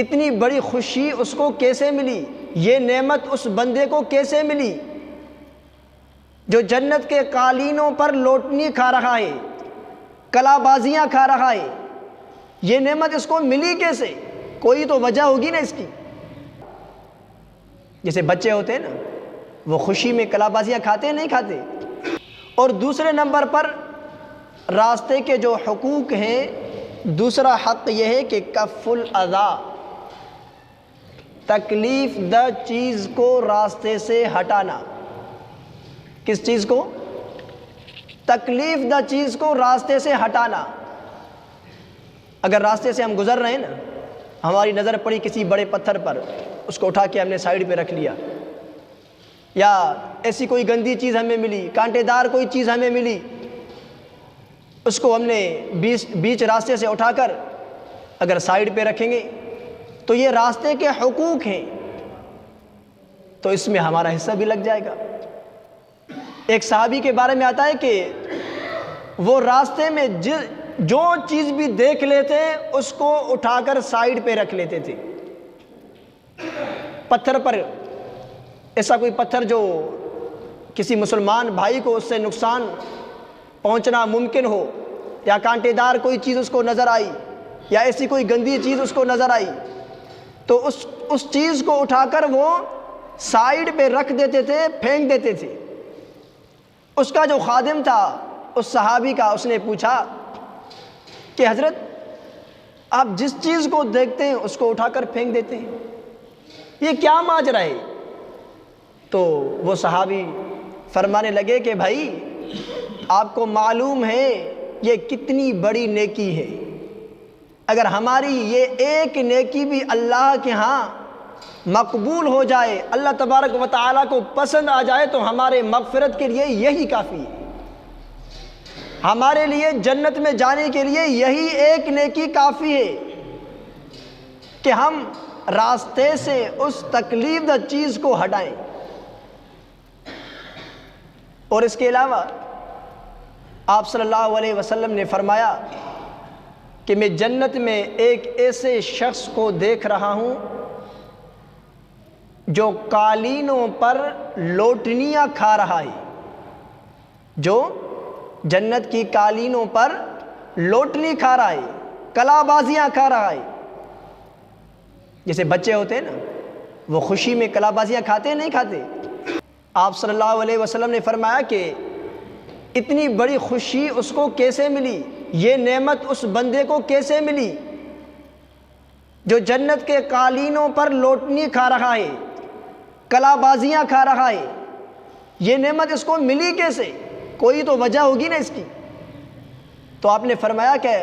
اتنی بڑی خوشی اس کو کیسے ملی، یہ نعمت اس بندے کو کیسے ملی جو جنت کے قالینوں پر لوٹنی کھا رہا ہے، کلا بازیاں کھا رہا ہے؟ یہ نعمت اس کو ملی کیسے؟ کوئی تو وجہ ہوگی نا اس کی۔ جیسے بچے ہوتے ہیں نا، وہ خوشی میں کلا بازیاں کھاتے ہیں نہیں کھاتے؟ اور دوسرے نمبر پر راستے کے جو حقوق ہیں، دوسرا حق یہ ہے کہ کف الاذی، تکلیف دہ چیز کو راستے سے ہٹانا۔ کس چیز کو؟ تکلیف دہ چیز کو راستے سے ہٹانا۔ اگر راستے سے ہم گزر رہے ہیں نا، ہماری نظر پڑی کسی بڑے پتھر پر، اس کو اٹھا کے ہم نے سائیڈ پہ رکھ لیا، یا ایسی کوئی گندی چیز ہمیں ملی، کانٹے دار کوئی چیز ہمیں ملی، اس کو ہم نے بیچ راستے سے اٹھا کر اگر سائیڈ پہ رکھیں گے تو یہ راستے کے حقوق ہیں، تو اس میں ہمارا حصہ بھی لگ جائے گا۔ ایک صحابی کے بارے میں آتا ہے کہ وہ راستے میں جو چیز بھی دیکھ لیتے اس کو اٹھا کر سائیڈ پہ رکھ لیتے تھے۔ پتھر پر، ایسا کوئی پتھر جو کسی مسلمان بھائی کو اس سے نقصان پہنچنا ممکن ہو، یا کانٹے دار کوئی چیز اس کو نظر آئی، یا ایسی کوئی گندی چیز اس کو نظر آئی، تو اس چیز کو اٹھا کر وہ سائیڈ پہ رکھ دیتے تھے، پھینک دیتے تھے۔ اس کا جو خادم تھا اس صحابی کا، اس نے پوچھا کہ حضرت آپ جس چیز کو دیکھتے ہیں اس کو اٹھا کر پھینک دیتے ہیں، یہ کیا ماجرا ہے؟ تو وہ صحابی فرمانے لگے کہ بھائی آپ کو معلوم ہے یہ کتنی بڑی نیکی ہے، اگر ہماری یہ ایک نیکی بھی اللہ کے ہاں مقبول ہو جائے، اللہ تبارک و تعالیٰ کو پسند آ جائے، تو ہمارے مغفرت کے لیے یہی کافی ہے، ہمارے لیے جنت میں جانے کے لیے یہی ایک نیکی کافی ہے کہ ہم راستے سے اس تکلیف دہ چیز کو ہٹائیں۔ اور اس کے علاوہ آپ صلی اللہ علیہ وسلم نے فرمایا کہ میں جنت میں ایک ایسے شخص کو دیکھ رہا ہوں جو قالینوں پر لوٹنیاں کھا رہا ہے، جو جنت کی قالینوں پر لوٹنی کھا رہا ہے، کلا بازیاں کھا رہا ہے۔ جیسے بچے ہوتے ہیں نا، وہ خوشی میں کلا بازیاں کھاتے ہیں نہیں کھاتے؟ آپ صلی اللہ علیہ وسلم نے فرمایا کہ اتنی بڑی خوشی اس کو کیسے ملی، یہ نعمت اس بندے کو کیسے ملی جو جنت کے قالینوں پر لوٹنی کھا رہا ہے، کلا بازیاں کھا رہا ہے؟ یہ نعمت اس کو ملی کیسے؟ کوئی تو وجہ ہوگی نا اس کی۔ تو آپ نے فرمایا کہ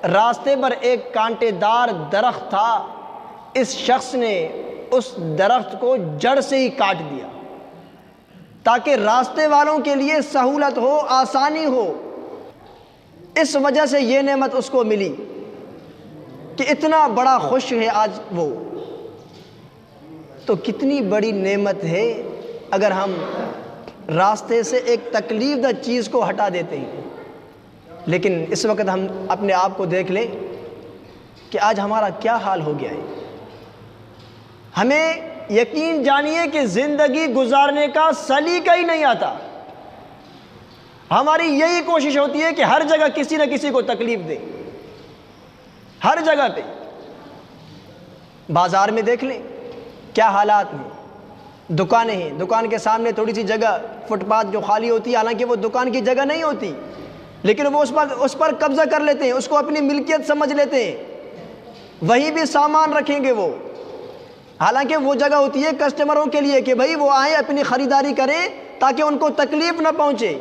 راستے پر ایک کانٹے دار درخت تھا، اس شخص نے اس درخت کو جڑ سے ہی کاٹ دیا تاکہ راستے والوں کے لیے سہولت ہو، آسانی ہو، اس وجہ سے یہ نعمت اس کو ملی کہ اتنا بڑا خوش ہے آج وہ۔ تو کتنی بڑی نعمت ہے اگر ہم راستے سے ایک تکلیف دہ چیز کو ہٹا دیتے ہیں۔ لیکن اس وقت ہم اپنے آپ کو دیکھ لیں کہ آج ہمارا کیا حال ہو گیا ہے۔ ہمیں یقین جانیے کہ زندگی گزارنے کا سلیقہ ہی نہیں آتا، ہماری یہی کوشش ہوتی ہے کہ ہر جگہ کسی نہ کسی کو تکلیف دیں، ہر جگہ پہ۔ بازار میں دیکھ لیں کیا حالات ہیں، دکانیں ہیں، دکان کے سامنے تھوڑی سی جگہ فٹ پاتھ جو خالی ہوتی ہے، حالانکہ وہ دکان کی جگہ نہیں ہوتی، لیکن وہ اس پر قبضہ کر لیتے ہیں، اس کو اپنی ملکیت سمجھ لیتے ہیں، وہیں بھی سامان رکھیں گے وہ، حالانکہ وہ جگہ ہوتی ہے کسٹمروں کے لیے کہ بھائی وہ آئیں اپنی خریداری کریں تاکہ ان کو تکلیف نہ پہنچے۔